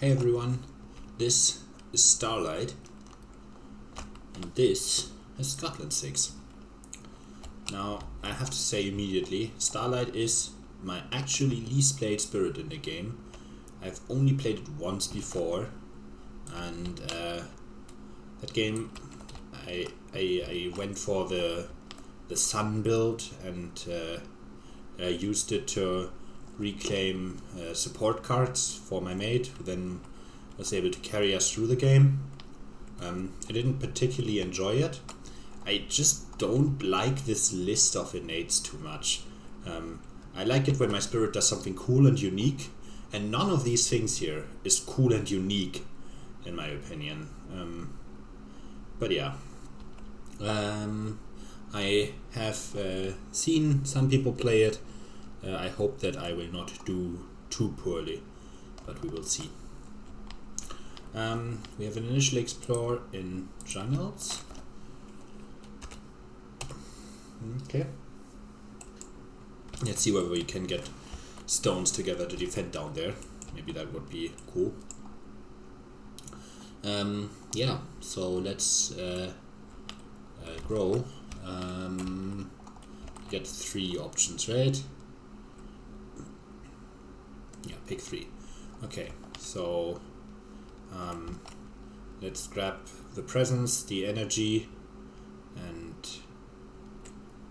Hey everyone, this is Starlight, and this is Scotland 6. Now, I have to say immediately, Starlight is my actually least played spirit in the game. I've only played it once before, and that game I went for the sun build, and I used it to reclaim support cards for my mate, who then was able to carry us through the game. I didn't particularly enjoy it. I just don't like this list of innates too much. I like it when my spirit does something cool and unique, and none of these things here is cool and unique, in my opinion. But yeah. I have seen some people play it. I hope that I will not do too poorly, but we will see. We have an initial explore in jungles. Okay. Let's see whether we can get stones together to defend down there. Maybe that would be cool. Yeah, so let's grow. Get 3 options, right? Yeah, pick 3. Okay, so let's grab the presence, the energy, and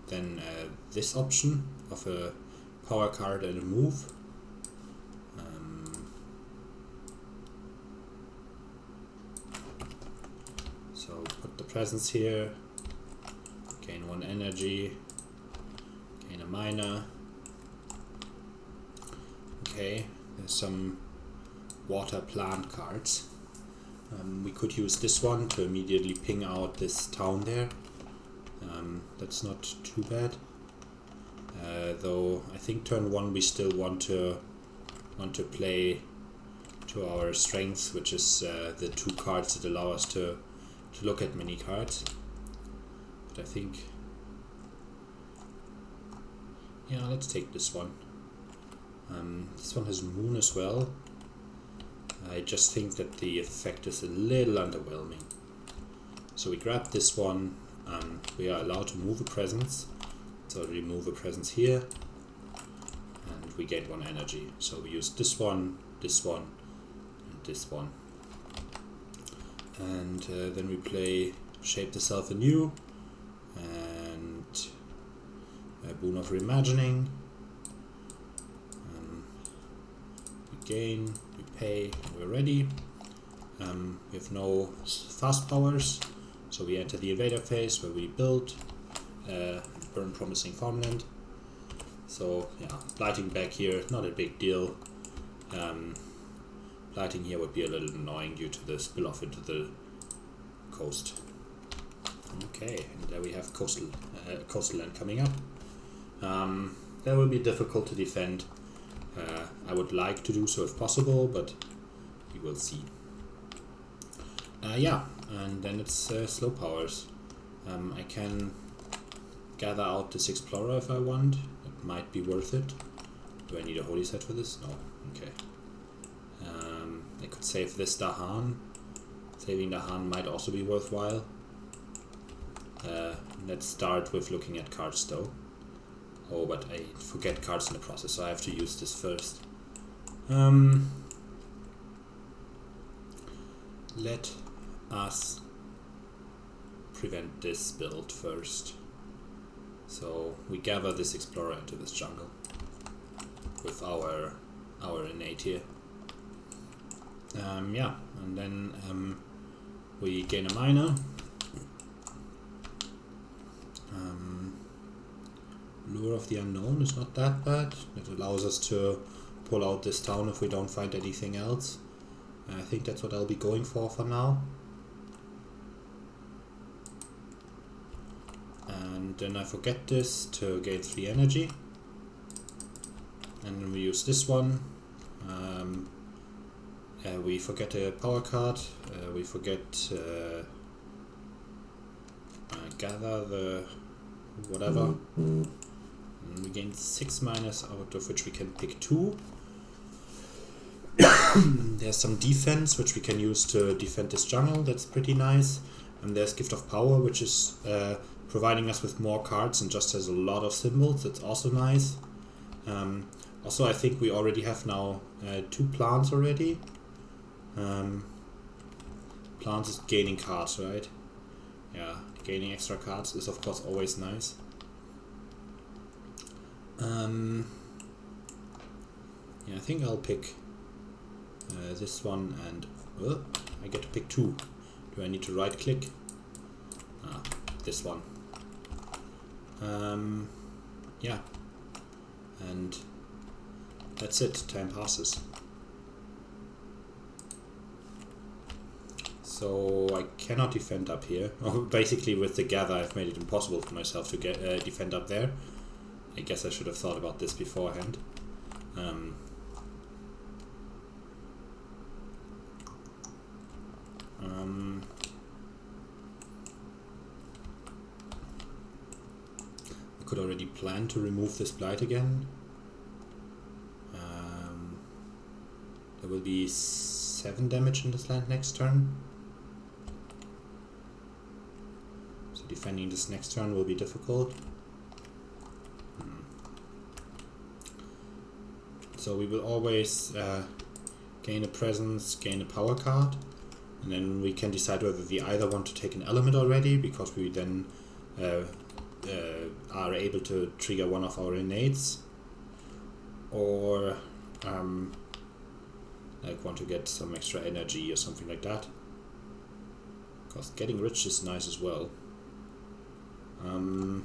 then this option of a power card and a move. So put the presence here, gain 1 energy, gain a minor. Okay, there's some water plant cards. We could use this one to immediately ping out this town there. That's not too bad. Though I think turn 1 we still want to play to our strengths, which is the 2 cards that allow us to look at mini cards. But I think, yeah, let's take this one. This one has moon as well. I just think that the effect is a little underwhelming. So we grab this one. We are allowed to move a presence. So remove a presence here, and we get 1 energy. So we use this one, and this one. And then we play Shape the Self Anew, and Boon of Reimagining. We gain, we pay, we're ready. We have no fast powers, so we enter the invader phase where we build, burn promising farmland. So yeah, blighting back here, not a big deal. Blighting here would be a little annoying due to the spill off into the coast. Okay, and there we have coastal land coming up. That will be difficult to defend. I would like to do so if possible, but we will see. Yeah, and then it's slow powers. I can gather out this explorer if I want. It might be worth it. Do I need a holy set for this? No. Okay. I could save this Dahan. Saving Dahan might also be worthwhile. Let's start with looking at cards though. Oh, but I forget cards in the process, so I have to use this first. Let us prevent this build first. So we gather this explorer into this jungle with our innate here. Yeah, and then we gain a minor. Lure of the Unknown is not that bad. It allows us to pull out this town if we don't find anything else. I think that's what I'll be going for now. And then I forget this to gain 3 energy. And then we use this one. We forget a power card. We forget gather the whatever. And we gain 6 minus, out of which we can pick 2. Then There's some defense, which we can use to defend this jungle. That's pretty nice. And there's Gift of Power, which is providing us with more cards and just has a lot of symbols. That's also nice. Also, I think we already have now 2 plants already. Plants is gaining cards, right? Yeah, gaining extra cards is of course always nice. Yeah, I think I'll pick this one, and I get to pick 2. Do I need to right click? Ah, this one. Yeah, and that's it. Time passes. So I cannot defend up here. Oh, basically with the gather I've made it impossible for myself to get defend up there. I guess I should have thought about this beforehand. I could already plan to remove this blight again. There will be 7 damage in this land next turn. So defending this next turn will be difficult. So we will always gain a presence, gain a power card, and then we can decide whether we either want to take an element already, because we then are able to trigger one of our innates, or like want to get some extra energy or something like that, because getting rich is nice as well. And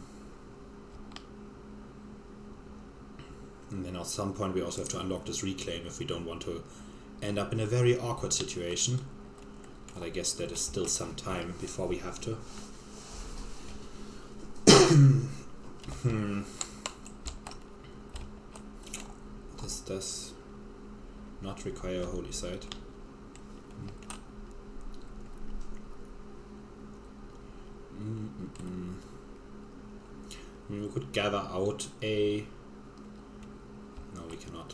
then at some point we also have to unlock this reclaim if we don't want to end up in a very awkward situation. But I guess that is still some time before we have to. This does not require a holy site. We could gather out a... No, we cannot.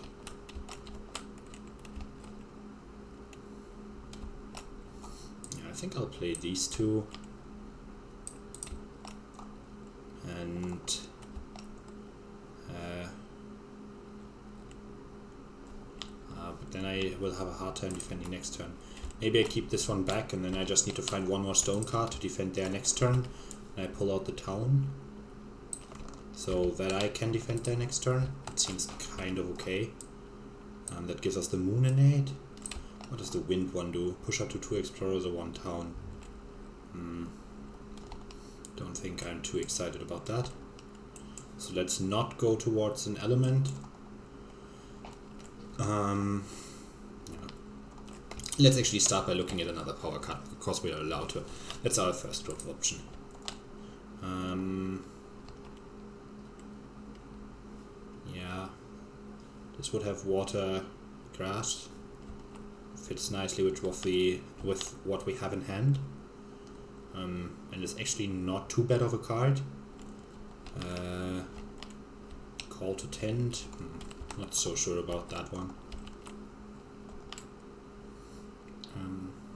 Yeah, I think I'll play these 2. And but then I will have a hard time defending next turn. Maybe I keep this one back and then I just need to find 1 more stone card to defend there next turn. And I pull out the town, so that I can defend there next turn. It seems kind of okay. That gives us the moon innate. What does the wind one do? Push up to 2 explorers or 1 town. Don't think I'm too excited about that. So let's not go towards an element. Yeah. Let's actually start by looking at another power card, because we are allowed to. That's our first drop option. Yeah, this would have water, grass. Fits nicely with what we have in hand. And it's actually not too bad of a card. Call to Tend. Not so sure about that one.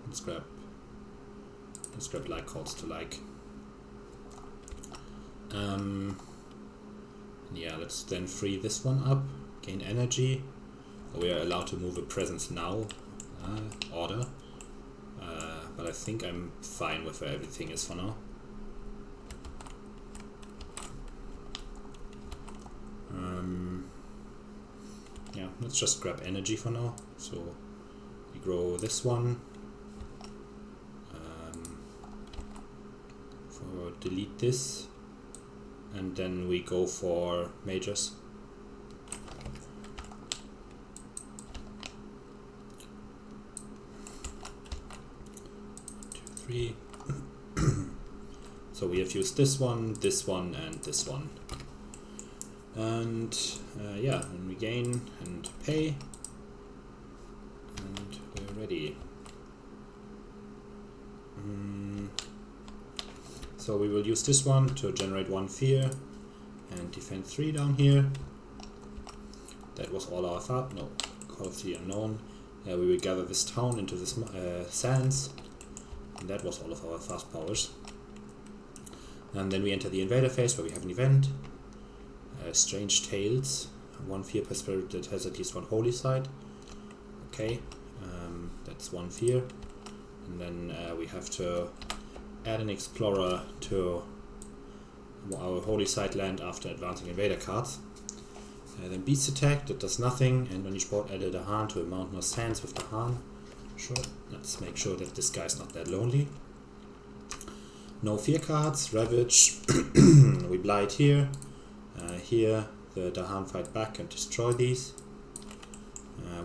Let's grab like calls to like. Yeah, let's then free this one up, gain energy. We are allowed to move a presence now. Order. But I think I'm fine with where everything is for now. Yeah, let's just grab energy for now. So we grow this one. For delete this, and then we go for majors. 3. So we have used this one, and this one. And yeah, then we gain and pay, and we're ready. So we will use this one to generate 1 fear and defend 3 down here. That was all our thought. No, Call of the Unknown. we will gather this town into this sands, and that was all of our fast powers. And then we enter the invader phase where we have an event, Strange Tales, 1 fear per spirit that has at least 1 holy site. Okay, that's 1 fear, and then we have to add an explorer to our holy site land after advancing invader cards. Then beast attack, that does nothing, and on each board add a Dahan to a mountain or sands with Dahan. Sure, let's make sure that this guy's not that lonely. No fear cards, Ravage, we blight here. Here the Dahan fight back and destroy these.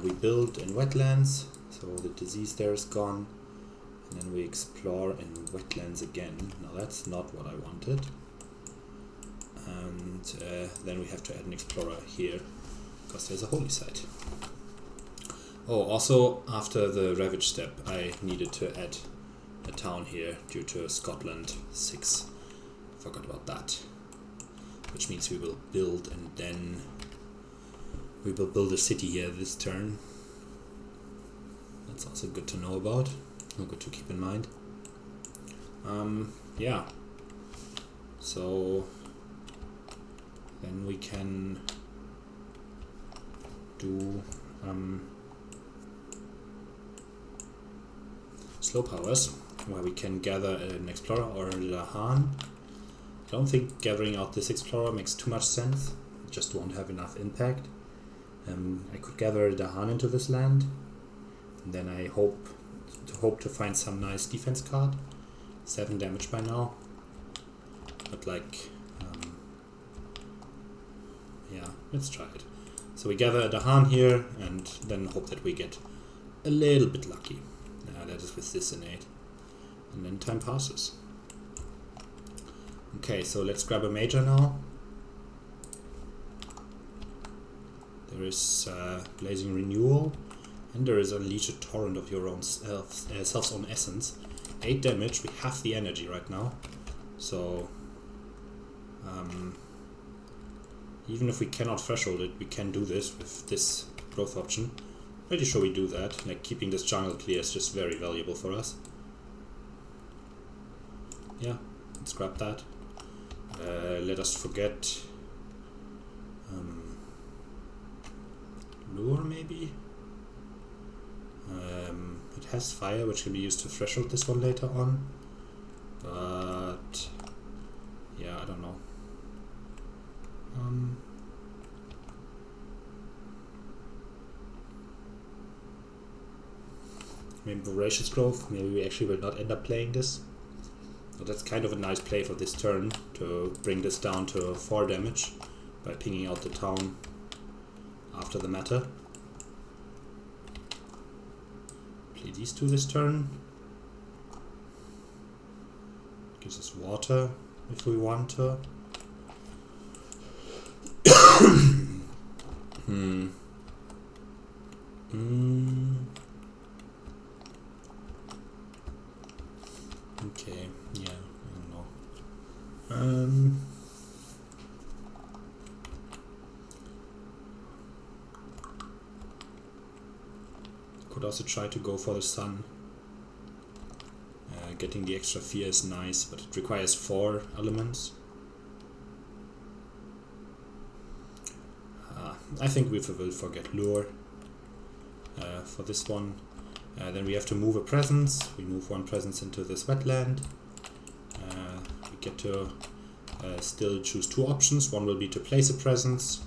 We build in wetlands, so the disease there is gone. And then we explore in wetlands again. Now that's not what I wanted. And then we have to add an explorer here, because there's a holy site. Oh, also after the Ravage step I needed to add a town here due to Scotland 6. Forgot about that. Which means we will build, and then we will build a city here this turn. That's also good to know about, or good to keep in mind. Yeah. So then we can do slow powers, where we can gather an explorer or a Dahan. I don't think gathering out this explorer makes too much sense, it just won't have enough impact. I could gather a Dahan into this land, and then I hope to find some nice defense card. 7 damage by now, but like, yeah, let's try it. So we gather a Dahan here, and then hope that we get a little bit lucky. That is with this innate, and then time passes. Okay, so let's grab a major now. There is Blazing Renewal, and there is Unleash a Torrent of your own self's own essence. 8 damage, we have the energy right now, so even if we cannot threshold it, we can do this with this growth option. Pretty sure we do that, like keeping this jungle clear is just very valuable for us. Yeah, let's grab that. Let us forget Lure maybe? It has fire, which can be used to threshold this one later on, but yeah, I don't know. Maybe Voracious Growth, maybe we actually will not end up playing this. So that's kind of a nice play for this turn, to bring this down to 4 damage by pinging out the town after the meta. Play these two this turn. Gives us water if we want to. Okay, yeah, I don't know. Could also try to go for the sun. Getting the extra fear is nice, but it requires 4 elements. I think we will forget Lure for this one. Then we have to move a presence. We move 1 presence into this wetland. We get to still choose 2 options. One will be to place a presence.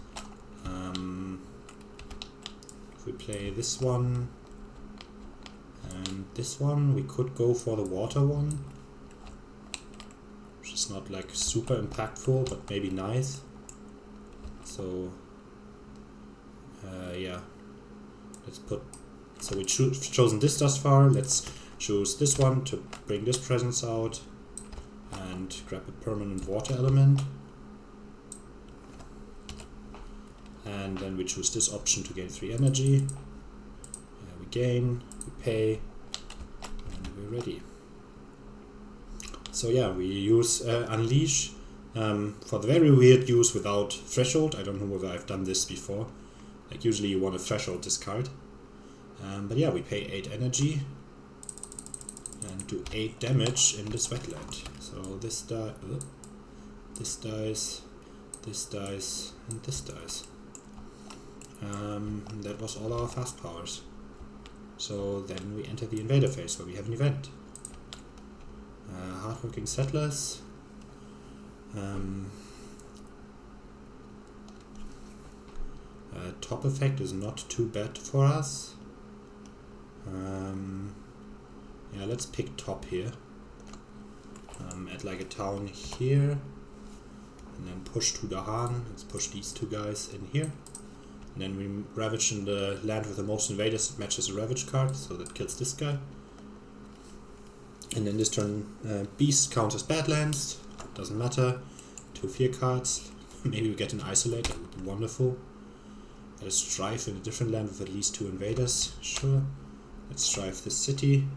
If we play this one and this one, we could go for the water one, which is not like super impactful, but maybe nice. So yeah, let's put. So we've chosen this thus far. Let's choose this one to bring this presence out and grab a permanent water element. And then we choose this option to gain 3 energy. We gain, we pay, and we're ready. So yeah, we use Unleash for the very weird use without threshold. I don't know whether I've done this before. Like usually you want to threshold this card. But yeah, we pay 8 energy and do 8 damage in this wetland. So this dies, this dies, this dies, and this dies. That was all our fast powers. So then we enter the invader phase where we have an event. Hardworking settlers. Top effect is not too bad for us. Yeah, let's pick top here. Add like a town here. And then push to the Han. Let's push these two guys in here. And then we ravage in the land with the most invaders. It matches a ravage card, so that kills this guy. And then this turn, beast counts as badlands. Doesn't matter. 2 fear cards. Maybe we get an isolate. That would be wonderful. Add a strife in a different land with at least 2 invaders. Sure. Let's strife this city.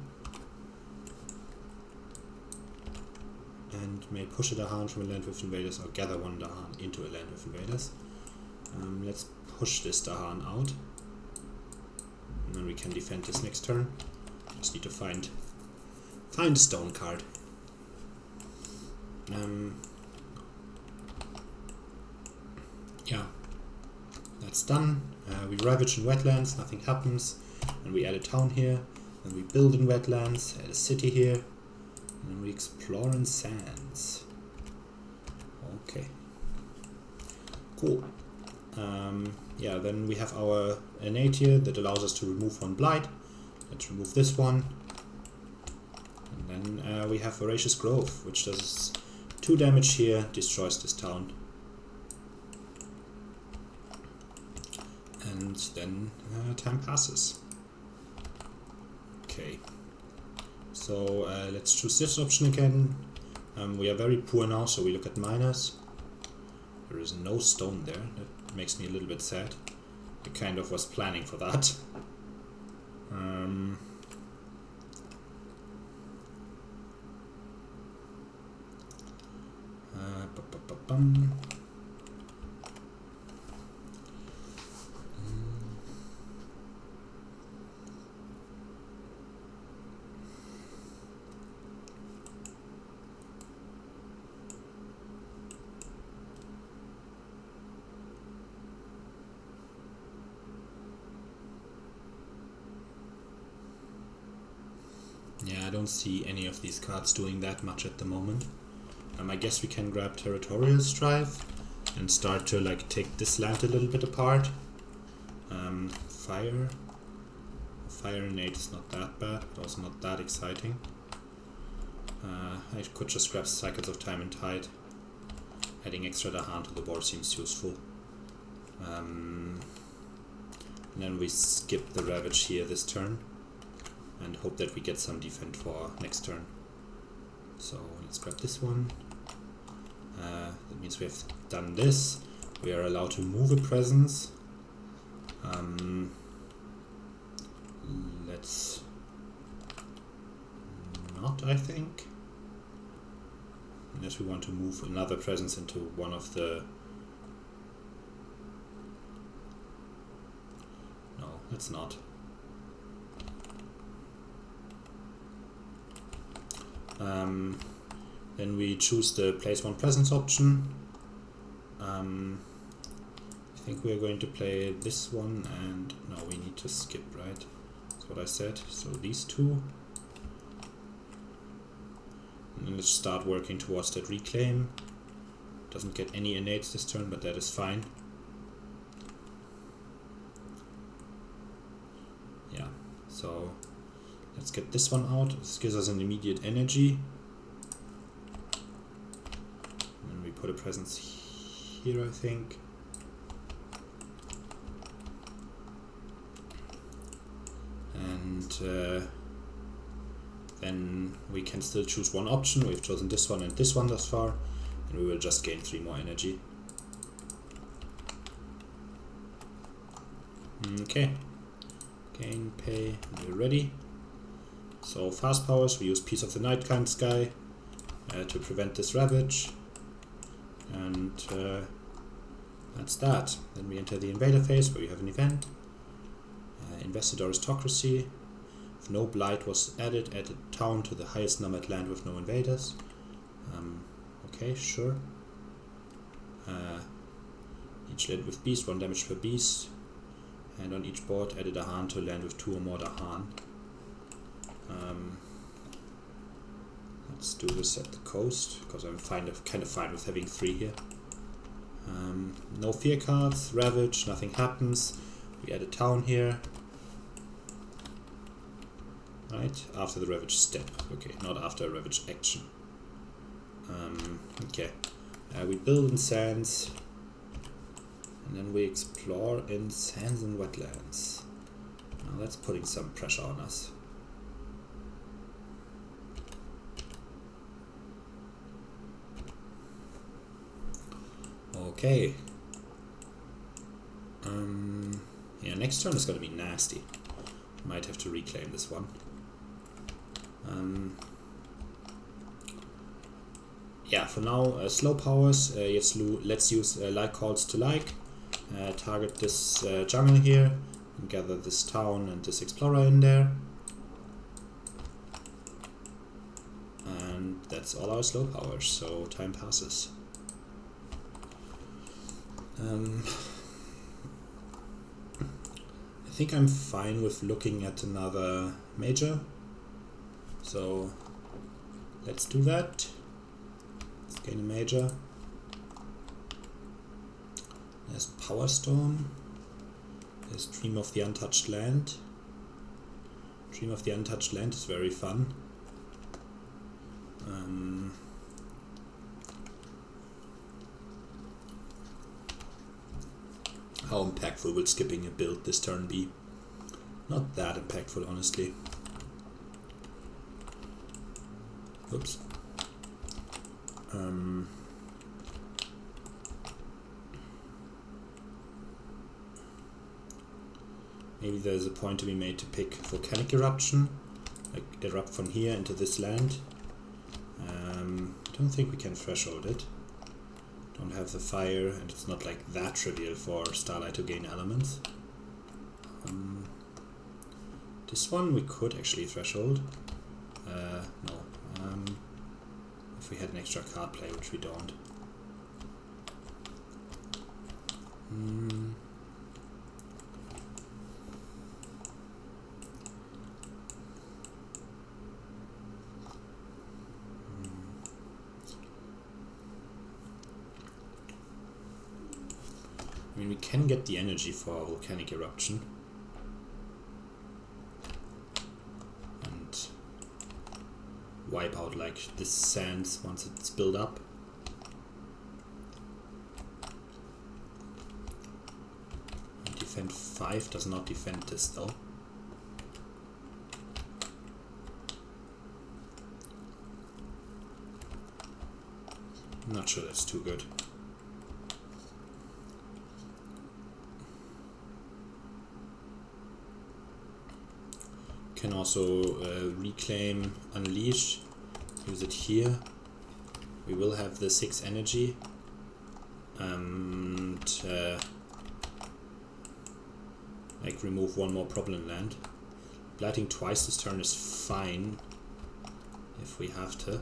And may push a Dahan from a land with invaders or gather 1 Dahan into a land with invaders. Let's push this Dahan out. And then we can defend this next turn. Just need to find a stone card. Yeah, that's done. We ravage in wetlands, nothing happens. And we add a town here. Then we build in wetlands, add a city here. And then we explore in sands. Okay. Cool. Yeah, then we have our innate here that allows us to remove 1 blight. Let's remove this one. And then we have Voracious Growth, which does 2 damage here, destroys this town. And then time passes. Okay. So let's choose this option again. We are very poor now, so we look at miners. There is no stone there. That makes me a little bit sad. I kind of was planning for that. Yeah, I don't see any of these cards doing that much at the moment. I guess we can grab Territorial Strife and start to like take this land a little bit apart. Fire innate is not that bad, but also not that exciting. I could just grab Cycles of Time and Tide. Adding extra Dahan to the board seems useful. And then we skip the Ravage here this turn and hope that we get some defend for next turn. So let's grab this one. That means we have done this. We are allowed to move a presence. Let's not, I think. Unless we want to move another presence into one of the... No, let's not. Then we choose the place 1 presence option. I think we are going to play this one, and no, we need to skip, right? That's what I said. So these 2. And then let's start working towards that reclaim. Doesn't get any innates this turn, but that is fine. Yeah, so let's get this one out. This gives us an immediate energy. And then we put a presence here, I think. And then we can still choose one option. We've chosen this one and this one thus far. And we will just gain 3 more energy. Okay. Gain, pay, we're ready. So fast powers, we use Piece of the Night kind Sky to prevent this Ravage. And that's that. Then we enter the Invader phase where we have an event. Invested aristocracy. If no blight was added a town to the highest numbered land with no invaders. Okay, sure. Each land with beast, 1 damage per beast. And on each board added a Haan to a land with 2 or more Haan. Let's do this at the coast, because I'm kind of fine with having 3 here. No fear cards, Ravage, nothing happens. We add a town here. Right, after the Ravage step. Okay, not after a Ravage action. Okay, we build in sands. And then we explore in sands and wetlands. Now that's putting some pressure on us. Okay. Yeah, next turn is gonna be nasty. Might have to reclaim this one. Yeah, for now, slow powers. Let's use like calls to like. Target this jungle here, and gather this town and this explorer in there. And that's all our slow powers, so time passes. I think I'm fine with looking at another major. So let's do that. Let's gain a major. There's Power Storm. There's Dream of the Untouched Land. Dream of the Untouched Land is very fun. How impactful will skipping a build this turn be? Not that impactful, honestly. Oops. Maybe there's a point to be made to pick Volcanic Eruption, like erupt from here into this land. Don't think we can threshold it. Don't have the fire, and it's not like that trivial for Starlight to gain elements. This one we could actually threshold. No. If we had an extra card play, which we don't. I mean, we can get the energy for a Volcanic Eruption. And wipe out like this sands once it's built up. And defend 5 does not defend this though. I'm not sure that's too good. Can also reclaim Unleash, use it here. We will have the 6 energy and like remove 1 more problem land. Blighting twice this turn is fine if we have to.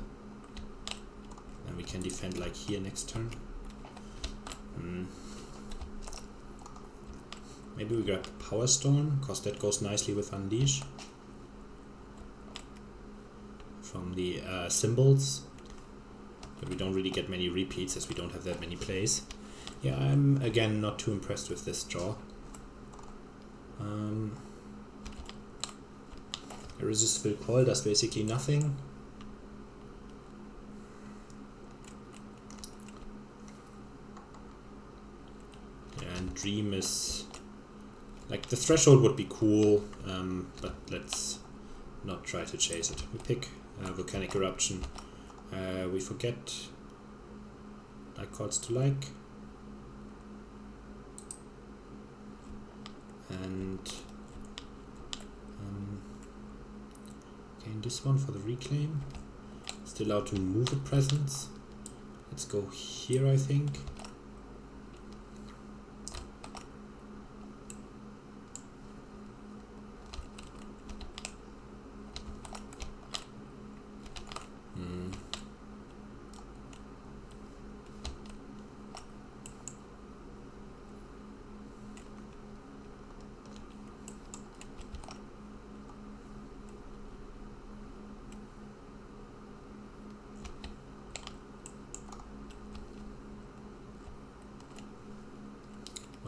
And we can defend like here next turn. Maybe we grab Power Storm, because that goes nicely with Unleash. From the symbols, but we don't really get many repeats as we don't have that many plays. Yeah, I'm again not too impressed with this draw. Irresistible Coil does basically nothing. Yeah, and Dream is like the threshold would be cool, but let's not try to chase it. We pick Volcanic Eruption. We forget like cards to like, and gain this one for the reclaim. Still allowed to move a presence. Let's go here, I think.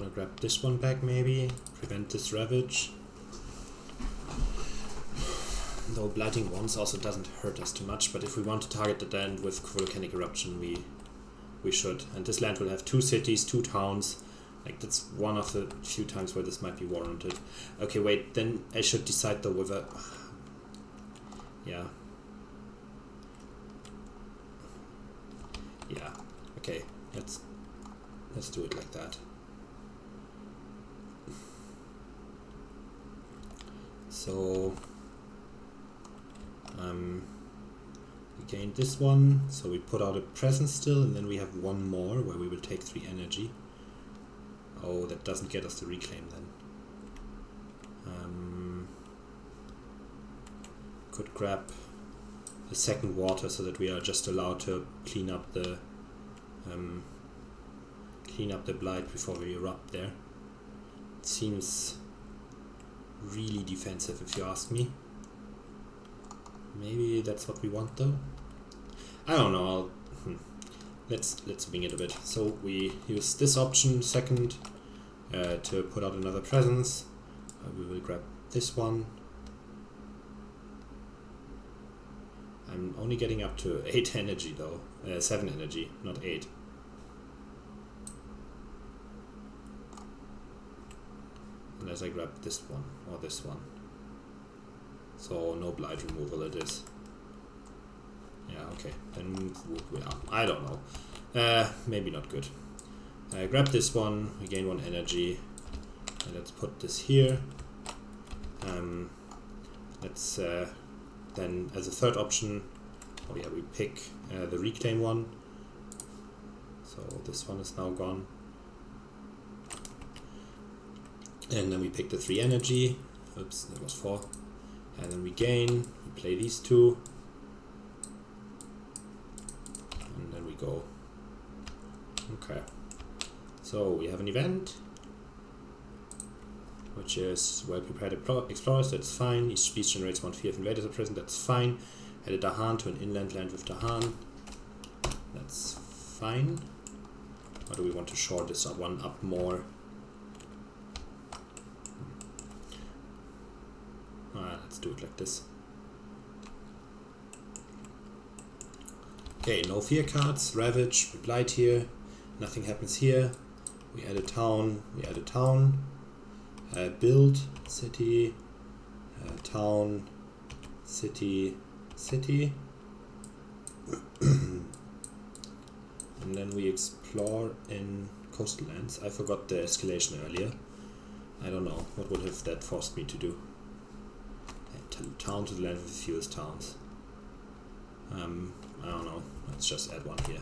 wanna grab this one back maybe, prevent this ravage. Though blighting once also doesn't hurt us too much, but if we want to target the land with volcanic eruption, we should. And this land will have 2 cities, 2 towns. Like, that's one of the few times where this might be warranted. Okay, wait, then I should decide though whether... Yeah. Yeah, okay, let's do it like that. So... we gained this one, so we put out a presence still, and then we have one more where we will take 3 energy. Oh, that doesn't get us the reclaim then. Could grab the second water so that we are just allowed to clean up the blight before we erupt there. It seems really defensive if you ask me. Maybe that's what we want though. I don't know. Let's wing it a bit. So we use this option second to put out another presence. We will grab this one. I'm only getting up to 8 energy though. 7 energy, not 8. Unless I grab this one or this one. So no blight removal it is. Yeah, okay. Then I don't know. Maybe not good. Grab this one, we gain 1 energy. And let's put this here. Let's then as a third option, oh yeah, we pick the reclaim one. So this one is now gone. And then we pick the 3 energy. Oops, that was 4. And then we gain, we play these 2. And then we go. Okay. So we have an event, which is well-prepared explorers, that's fine. Each species generates 1 fear if invaders are present, that's fine. Add a Dahan to an inland land with Dahan, that's fine. Or do we want to shore this one up more? Let's do it like this. Okay, no fear cards, ravage, we blight here, nothing happens here. We add a town, build, city, town, city, city. And then we explore in coastal lands. I forgot the escalation earlier. I don't know, what would have that forced me to do? Town to the land with the fewest towns. I don't know, let's just add 1 here.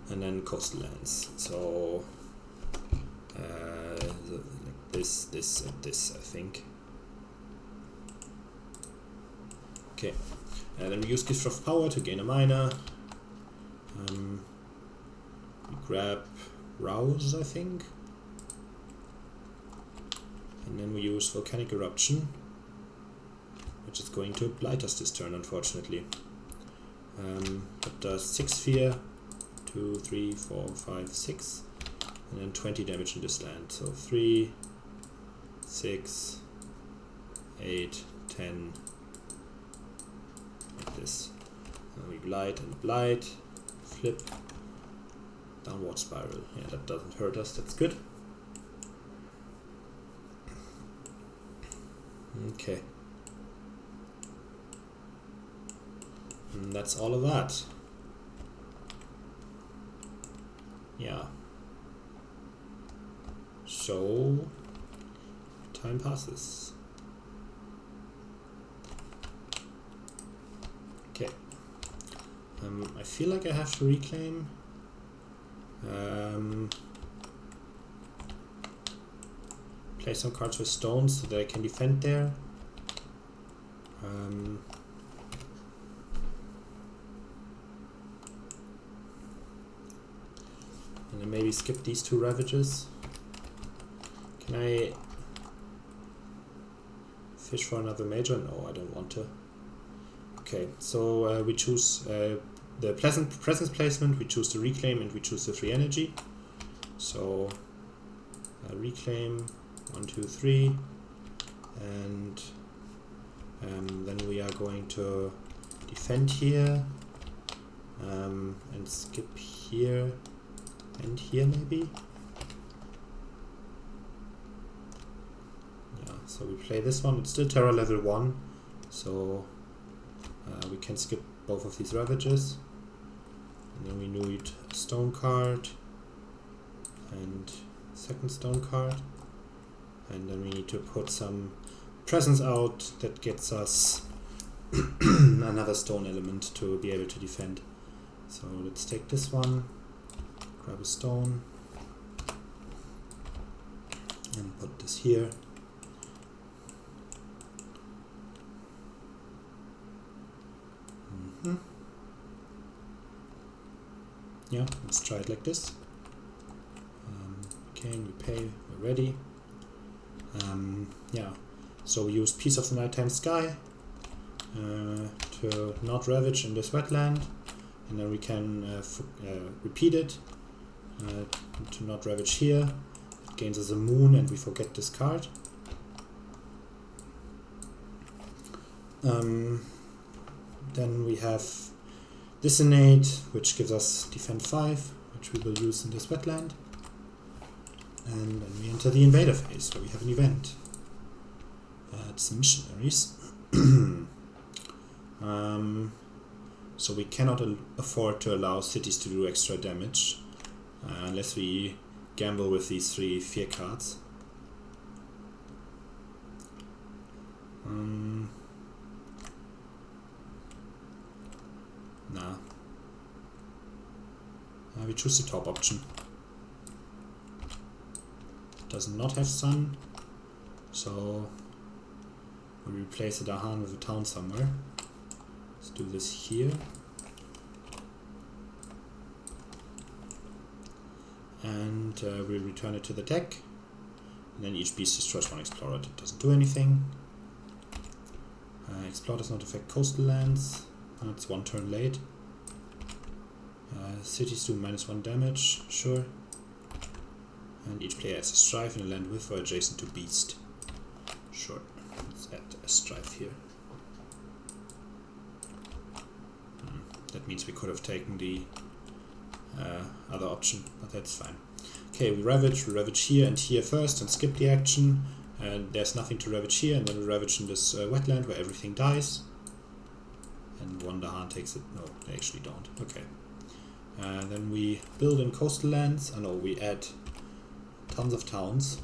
And then coastal lands. So like this, and this, I think. Okay, and then we use Gift of Power to gain a minor. We grab Rouse, I think. And then we use Volcanic Eruption, which is going to blight us this turn, unfortunately. That does 6 fear, 2, 3, 4, 5, 6, and then 20 damage in this land. So 3, 6, 8, 10, like this. And we blight and blight, flip, downward spiral. Yeah, that doesn't hurt us, that's good. Okay. And that's all of that. Yeah. So time passes. Okay. I feel like I have to reclaim. Play some cards with stones so that I can defend there. And then maybe skip these 2 ravages. Can I fish for another major? No, I don't want to. Okay, so we choose the presence placement, we choose the reclaim, and we choose the 3 energy. So reclaim 1, 2, 3, and then we are going to defend here, and skip here and here maybe. Yeah, so we play this one. It's still terror level 1, so we can skip both of these ravages. And then we need a stone card and second stone card, and then we need to put some presence out that gets us another stone element to be able to defend. So let's take this one, grab a stone, and put this here. Yeah, let's try it like this. Okay, we pay, we're ready. Yeah, so we use Piece of the Nighttime Sky to not ravage in this wetland, and then we can repeat it to not ravage here. It gains us a moon, and we forget this card. Then we have Dissonate, which gives us defend 5, which we will use in this wetland. And then we enter the invader phase, where we have an event. It's missionaries. So we cannot afford to allow cities to do extra damage unless we gamble with these 3 fear cards. Nah. We choose the top option. Does not have sun, so we'll replace the Dahan with a town somewhere. Let's do this here. And we'll return it to the deck. And then each beast destroys 1 explorer. It doesn't do anything. Explore does not affect coastal lands. It's 1 turn late. Cities do -1 damage, sure. And each player adds a strife in a land with or adjacent to beast. Sure, let's add a strife here. That means we could have taken the other option, but that's fine. Okay, we ravage here and here first and skip the action. And there's nothing to ravage here, and then we ravage in this wetland where everything dies. And one Dahan takes it. No, they actually don't. Okay. Then we build in coastal lands. Oh no, we add tons of towns.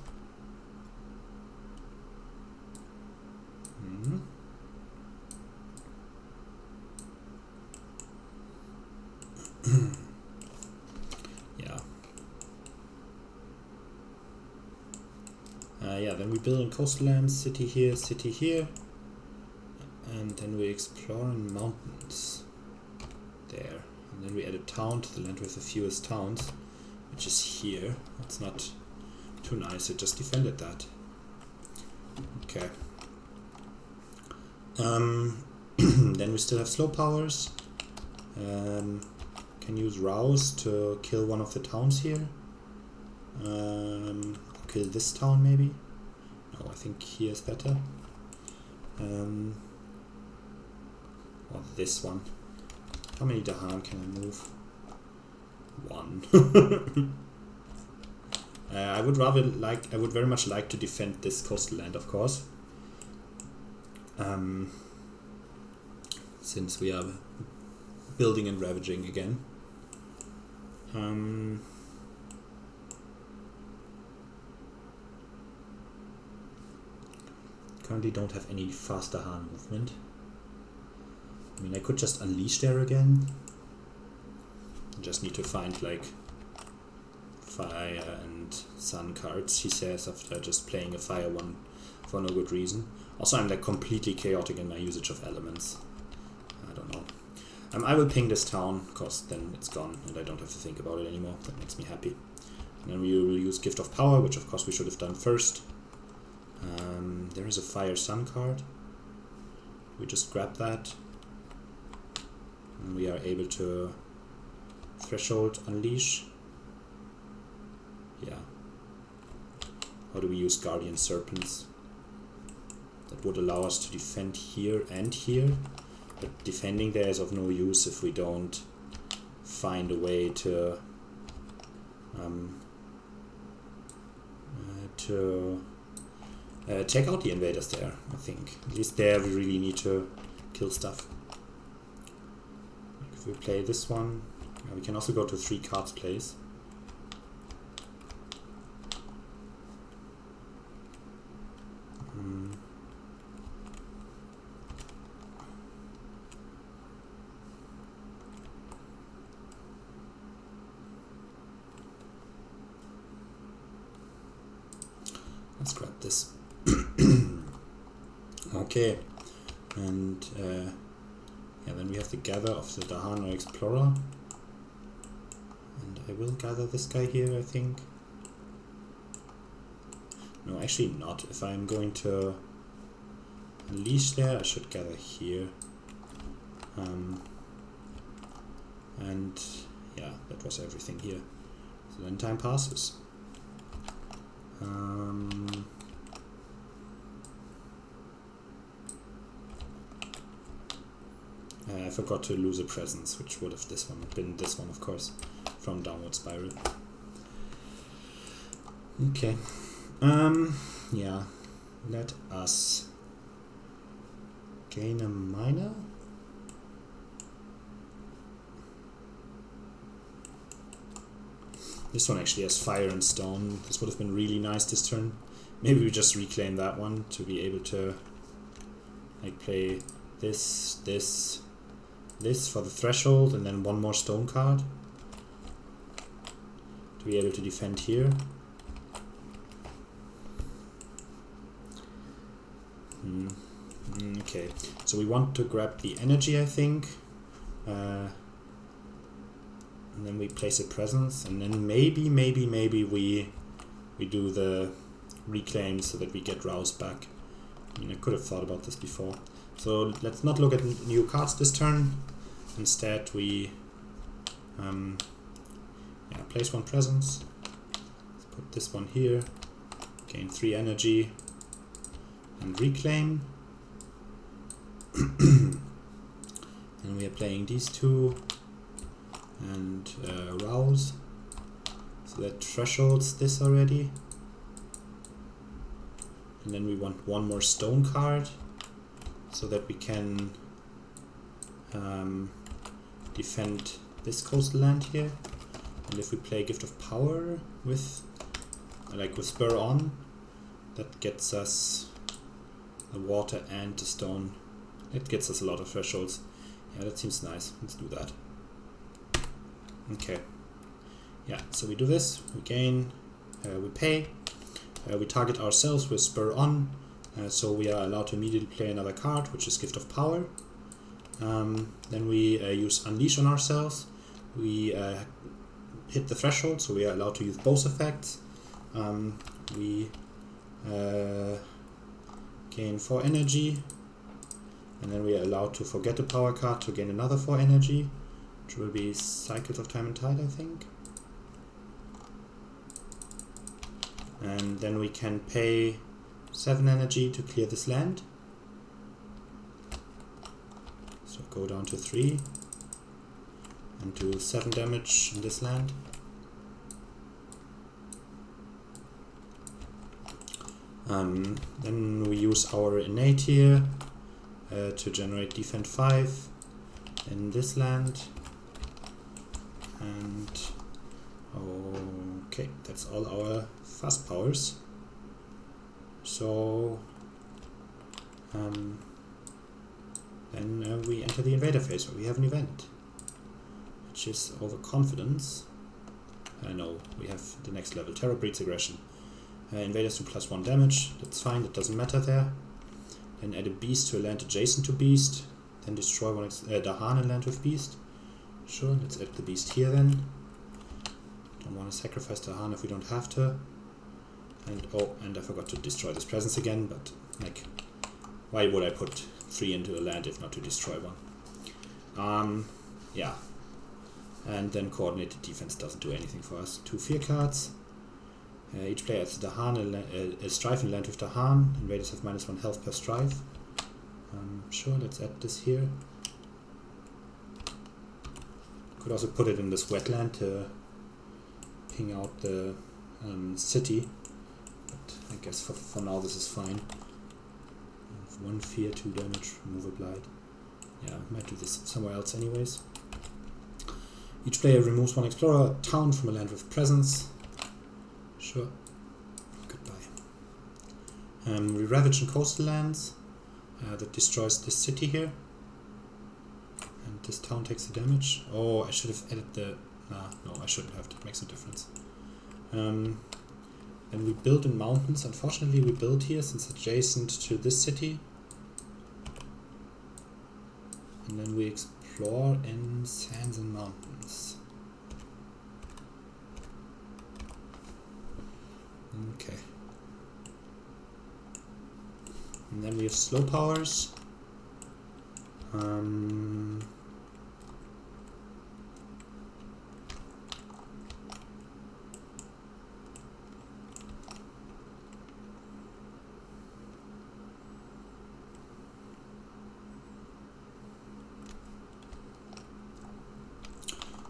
Yeah. Yeah, then we build in coastal lands, city here. And then we explore in mountains. There. And then we add a town to the land with the fewest towns, which is here. That's not too nice, it just defended that. Okay. Then we still have slow powers. Can use Rouse to kill one of the towns here. Kill this town maybe? No, I think here is better. Or this one. How many Dahan can I move? 1. I would very much like to defend this coastal land, of course. Since we are building and ravaging again. Currently don't have any fast Dahan movement. I mean, I could just unleash there again. I just need to find like fire and sun cards, he says, after just playing a fire one for no good reason. Also, I'm like completely chaotic in my usage of elements. I don't know. I will ping this town, because then it's gone and I don't have to think about it anymore. That makes me happy. And then we will use Gift of Power, which of course we should have done first. There is a Fire Sun card. We just grab that. And we are able to Threshold Unleash. yeah. How do we use Guardian Serpents? That would allow us to defend here and here, but defending there is of no use if we don't find a way to take out the invaders there. I think at least there we really need to kill stuff. If we play this one, we can also go to 3 cards plays. Let's grab this. Okay, and yeah, then we have the gather of the Dahana Explorer, and I will gather this guy here, I think. No, actually not. If I'm going to unleash there, I should gather here. And yeah, that was everything here. So then time passes. I forgot to lose a presence, which would have been this one, of course, from Downward Spiral. Okay. Yeah. Let us gain a miner. This one actually has fire and stone. This would have been really nice this turn. Maybe we just reclaim that one to be able to like play this for the threshold, and then one more stone card to be able to defend here. Okay, so we want to grab the energy, I think, and then we place a presence, and then maybe we do the reclaim so that we get roused back. I mean, I could have thought about this before. So let's not look at new cards this turn. Instead we place one presence. Let's put this one here, gain 3 energy and reclaim. And we are playing these 2 and rouse. So that thresholds this already. And then we want one more stone card so that we can defend this coastal land here. And if we play Gift of Power with Spur On, that gets us the water and the stone. It gets us a lot of thresholds. Yeah, that seems nice. Let's do that. Okay. Yeah, so we do this. We gain, we pay. We target ourselves with Spur On. So we are allowed to immediately play another card, which is Gift of Power. Then we use Unleash on ourselves. We hit the threshold, so we are allowed to use both effects. We gain 4 energy, and then we are allowed to forget a power card to gain another 4 energy, which will be Cycles of Time and Tide, I think. And then we can pay 7 energy to clear this land. So go down to 3 and do 7 damage in this land. Then we use our innate here to generate defend 5 in this land. And okay, that's all our fast powers. So then we enter the invader phase where we have an event, which is overconfidence. No, we have the next level, Terror Breeds Aggression. Invaders do +1 damage, that's fine, that doesn't matter there. Then add a beast to a land adjacent to beast, then destroy one Dahana land with beast. Sure, let's add the beast here then. Don't want to sacrifice Dahana if we don't have to. And oh, and I forgot to destroy this presence again, but like, why would I put 3 into a land if not to destroy one? Yeah. And then coordinated defense doesn't do anything for us. 2 fear cards. Each player adds the Han a strife in land with the Han. Invaders have -1 health per strife. Sure, let's add this here. Could also put it in this wetland to ping out the city. But I guess for now this is fine. 1 fear, 2 damage, remove a blight. Yeah, might do this somewhere else anyways. Each player removes 1 explorer town from a land with presence. Sure. Goodbye. We ravage in coastal lands. That destroys this city here. And this town takes the damage. Oh, I should have added the... no, I shouldn't have. That makes a difference. And we build in mountains. Unfortunately, we build here since it's adjacent to this city. And then we explore in sands and mountains. Okay. And then we have slow powers.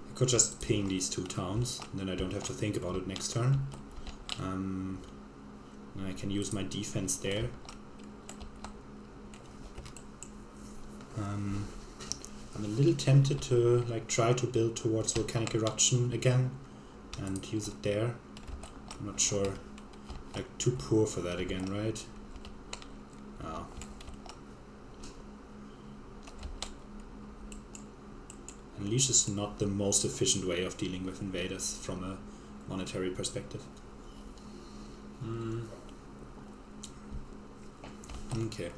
I could just ping these 2 towns, and then I don't have to think about it next turn. I can use my defense there. I'm a little tempted to try to build towards volcanic eruption again and use it there. I'm not sure. Too poor for that again, right? Oh. Unleash is not the most efficient way of dealing with invaders from a monetary perspective. Okay.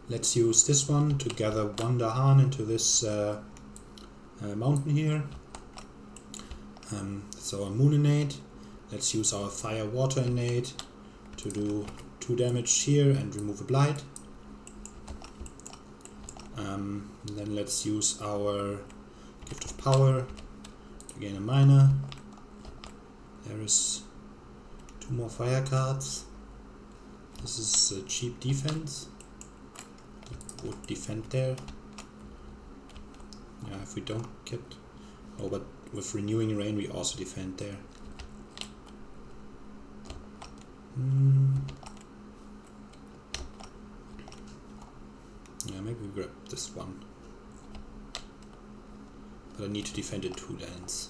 Let's use this one to gather 1 Dahan into this mountain here. So our moon innate. Let's use our fire water innate to do 2 damage here and remove a blight. Then let's use our gift of power to gain a minor. There is 2 more fire cards. This is a cheap defense. Would defend there. Yeah, if we don't get... Oh, but with renewing rain we also defend there. Yeah, maybe we grab this one. But I need to defend in 2 lands.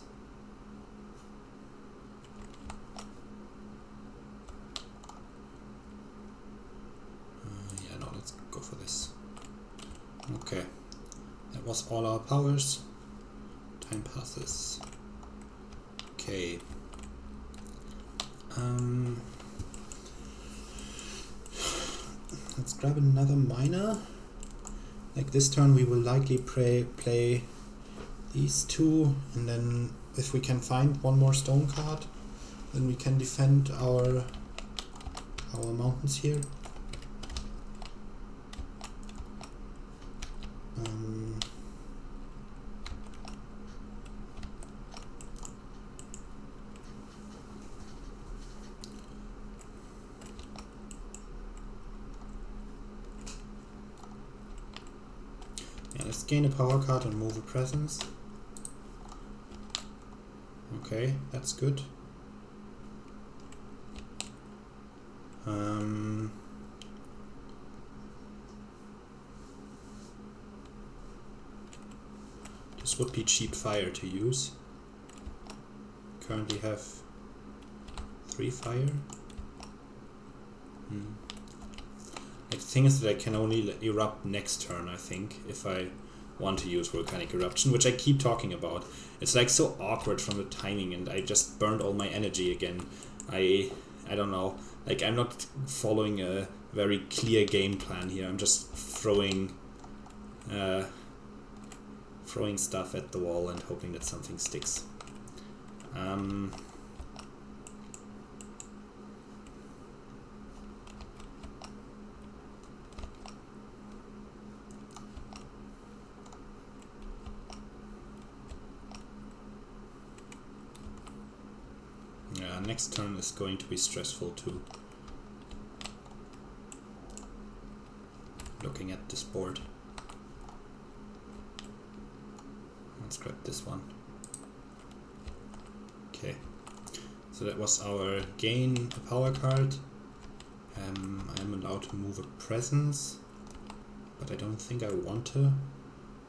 Yeah, no, let's go for this. Okay, that was all our powers. Time passes. Okay. Let's grab another miner. This turn we will likely play these 2, and then if we can find 1 more stone card, then we can defend our mountains here. Let's gain a power card and move a presence. Okay, that's good. This would be cheap fire to use. Currently have 3 fire. The thing is that I can only erupt next turn, I think, if I want to use volcanic eruption, which I keep talking about. It's so awkward from the timing, and I just burned all my energy again. I don't know, I'm not following a very clear game plan here. I'm just throwing stuff at the wall and hoping that something sticks. next turn is going to be stressful too. Looking at this board. Let's grab this one. Okay, so that was our gain a power card. I'm allowed to move a presence, but I don't think I want to.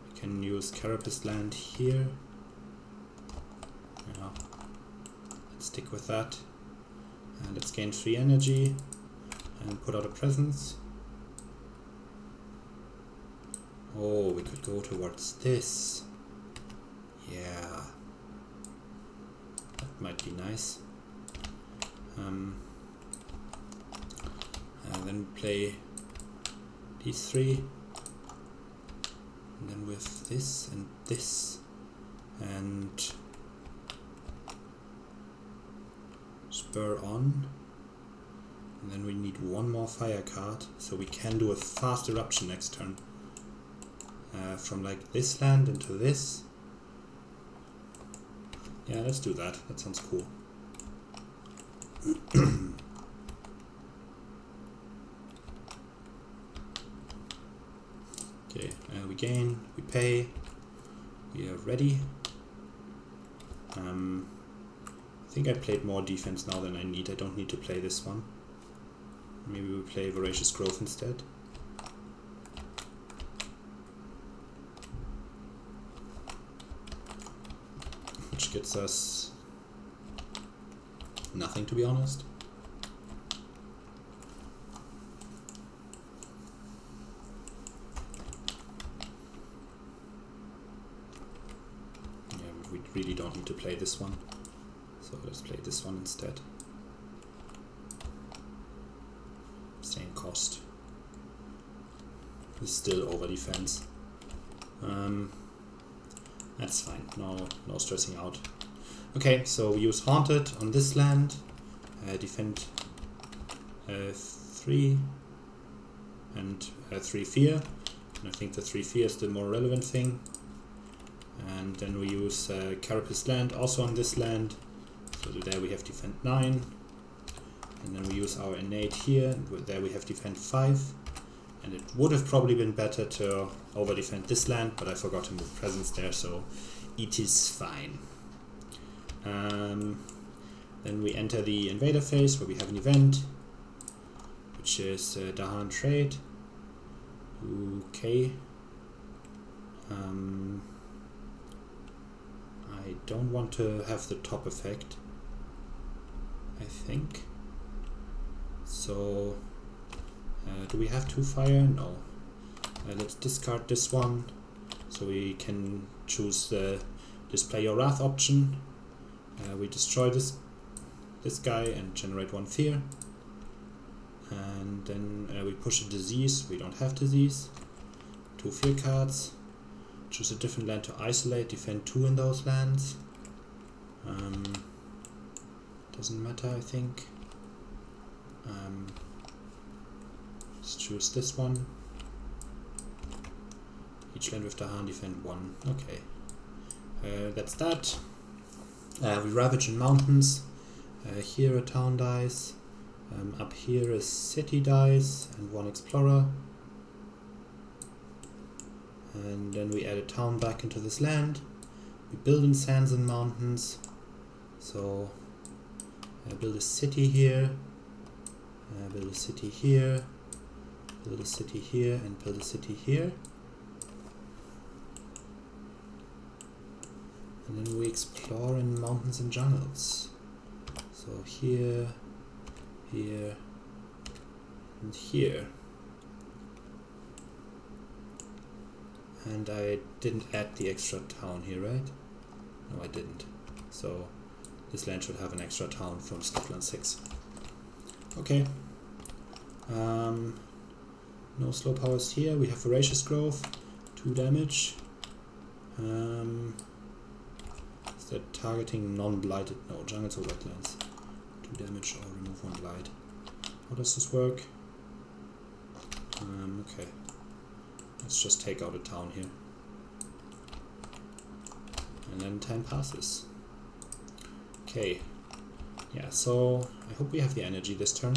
I can use Carapace Land here. Yeah, let's stick with that. And let's gain 3 energy and put out a presence. Oh, we could go towards this. Yeah, that might be nice. And then play these 3. And then with this and this. And spur on. And then we need 1 more fire card, so we can do a fast eruption next turn. From like this land into this. Yeah, let's do that. That sounds cool. Okay, we gain, we pay, we are ready. I think I played more defense now than I need. I don't need to play this one. Maybe we play Voracious Growth instead. Which gets us nothing, to be honest. Yeah, we really don't need to play this one. So let's play this one instead. Same cost. It's still over defense. That's fine. No stressing out. Okay, so we use Haunted on this land. Defend 3 and 3 Fear. And I think the 3 Fear is the more relevant thing. And then we use Carapace Land also on this land. So there we have Defend 9. And then we use our Innate here. There we have Defend 5. And it would have probably been better to over-defend this land, but I forgot to move presence there, so it is fine. Then we enter the Invader phase, where we have an event, which is Dahan Trade. Okay. I don't want to have the top effect, I think. So... do we have 2 fire? No. Let's discard this one, so we can choose the Display Your Wrath option. We destroy this guy and generate 1 fear. And then we push a disease. We don't have disease. 2 fear cards. Choose a different land to isolate. Defend 2 in those lands. Doesn't matter, I think. Let's choose this one. Each land with the hand defend 1. Okay. That's that. We ravage in mountains. Here a town dies. Up here a city dies and 1 explorer. And then we add a town back into this land. We build in sands and mountains. So build a city here. Build a city here. Build a city here and build a city here. And then we explore in mountains and jungles. So here, here, and here. And I didn't add the extra town here, right? No, I didn't. So this land should have an extra town from Scotland 6. Okay. No slow powers here. We have Voracious Growth, 2 damage. Is that targeting non-blighted? No, jungles or wetlands. 2 damage or remove 1 blight. How does this work? Okay. Let's just take out a town here. And then time passes. Okay. Yeah, so I hope we have the energy this turn.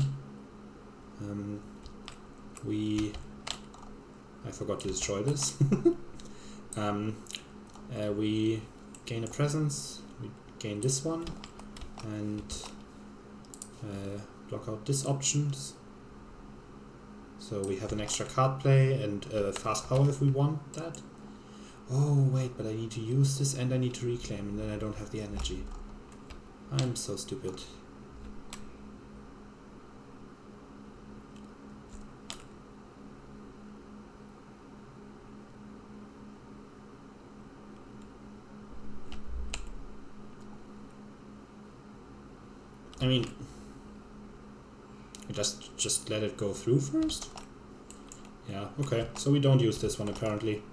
I forgot to destroy this. We gain a presence, we gain this one, and block out this options. So we have an extra card play and fast power if we want that. Oh wait, but I need to use this and I need to reclaim, and then I don't have the energy. I'm so stupid. I mean, we just let it go through first? Yeah, okay, so we don't use this one apparently.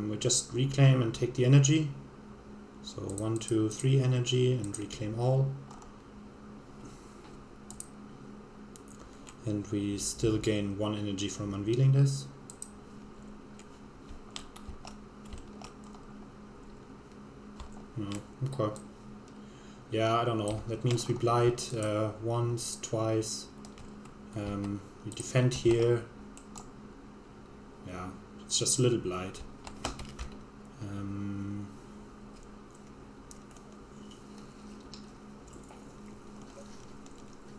We just reclaim and take the energy. So 1, 2, 3 energy and reclaim all. And we still gain 1 energy from unveiling this. Okay. Yeah, I don't know. That means we blight once, twice. We defend here. Yeah, it's just a little blight.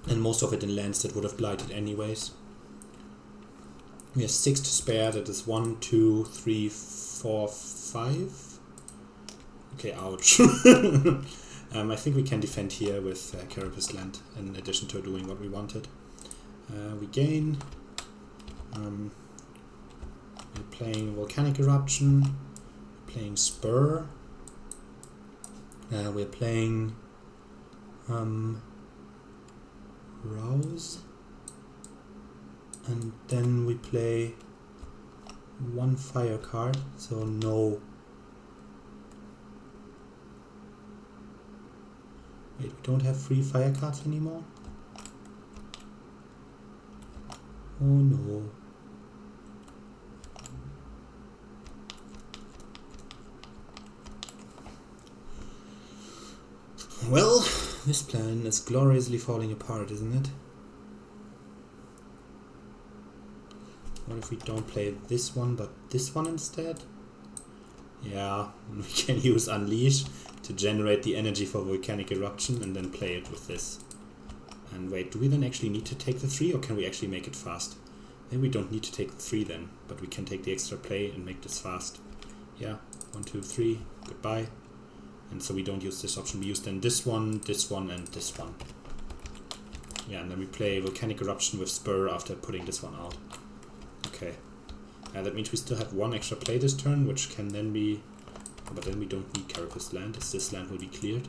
And most of it in lands that would have blighted anyways. We have 6 to spare. That is 1, 2, 3, 4, 5. Okay, ouch. I think we can defend here with Carapace Land in addition to doing what we wanted. We gain. We're playing Volcanic Eruption. We're playing Spur. We're playing Rouse. And then we play 1 fire card, so no. Wait, we don't have 3 fire cards anymore? Oh no. Well, this plan is gloriously falling apart, isn't it? What if we don't play this one, but this one instead? Yeah, we can use Unleash to generate the energy for Volcanic Eruption and then play it with this. And wait, do we then actually need to take the 3 or can we actually make it fast? Maybe we don't need to take the 3 then, but we can take the extra play and make this fast. Yeah, 1, 2, 3, goodbye. And so we don't use this option, we use then this one, and this one. Yeah, and then we play Volcanic Eruption with Spur after putting this one out. Okay. That means we still have 1 extra play this turn, which can then be... But then we don't need Carapace Land, as this land will be cleared.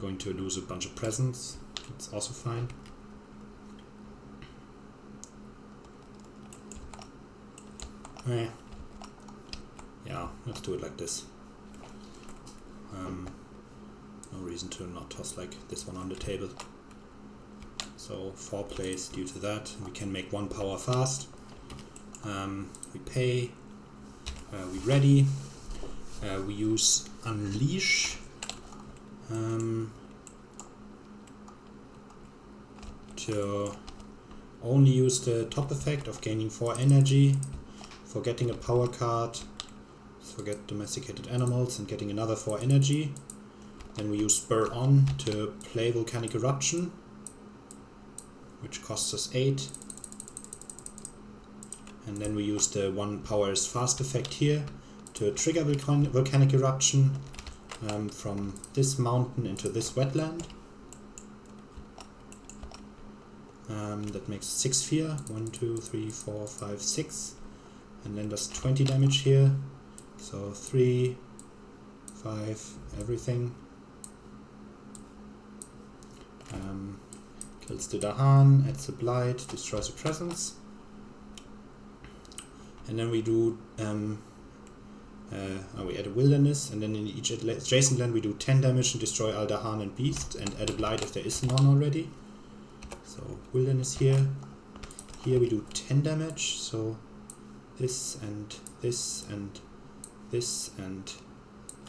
Going to lose a bunch of presents, that's also fine. Yeah, let's do it like this. No reason to not toss like this one on the table. So 4 plays due to that. We can make 1 power fast. We pay. We ready. We use Unleash. To only use the top effect of gaining 4 energy, for getting a power card, forget domesticated animals and getting another 4 energy. Then we use Spur on to play Volcanic Eruption, which costs us 8. And then we use the 1 power is fast effect here to trigger Volcanic Eruption from this mountain into this wetland. That makes 6 fear. 1, 2, 3, 4, 5, 6. And then does 20 damage here. So 3, 5, everything. Kills the Dahan, adds a blight, destroys a presence. And then we do we add a wilderness, and then in each adjacent land we do 10 damage and destroy Aldahan and Beast, and add a blight if there is none already. So wilderness here. Here we do 10 damage, so this and this and this and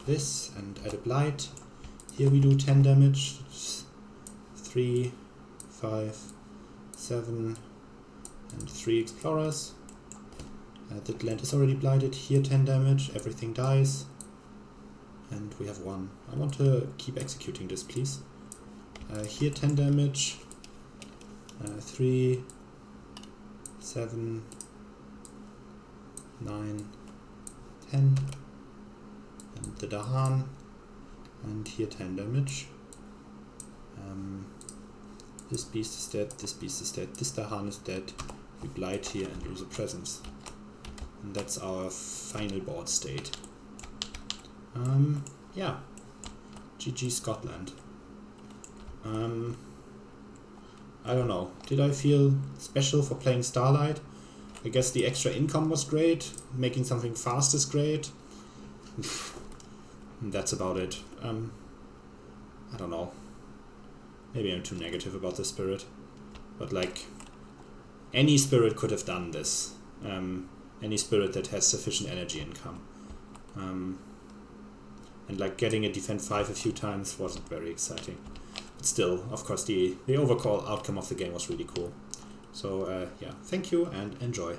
this and add a blight. Here we do 10 damage. 3, 5, 7, and 3 explorers. That land is already blighted. Here 10 damage, everything dies. And we have 1. I want to keep executing this, please. Here 10 damage. 3, 7, 9, 10. And the Dahan. And here 10 damage. This beast is dead, this beast is dead, this Dahan is dead. We blight here and lose a presence. And that's our final board state. Yeah. GG Scotland. I don't know. Did I feel special for playing Starlight? I guess the extra income was great. Making something fast is great. That's about it. I don't know. Maybe I'm too negative about the spirit. But like, any spirit could have done this. Any spirit that has sufficient energy income. And like getting a defend 5 a few times wasn't very exciting. But still, of course, the overall outcome of the game was really cool. So yeah, thank you and enjoy.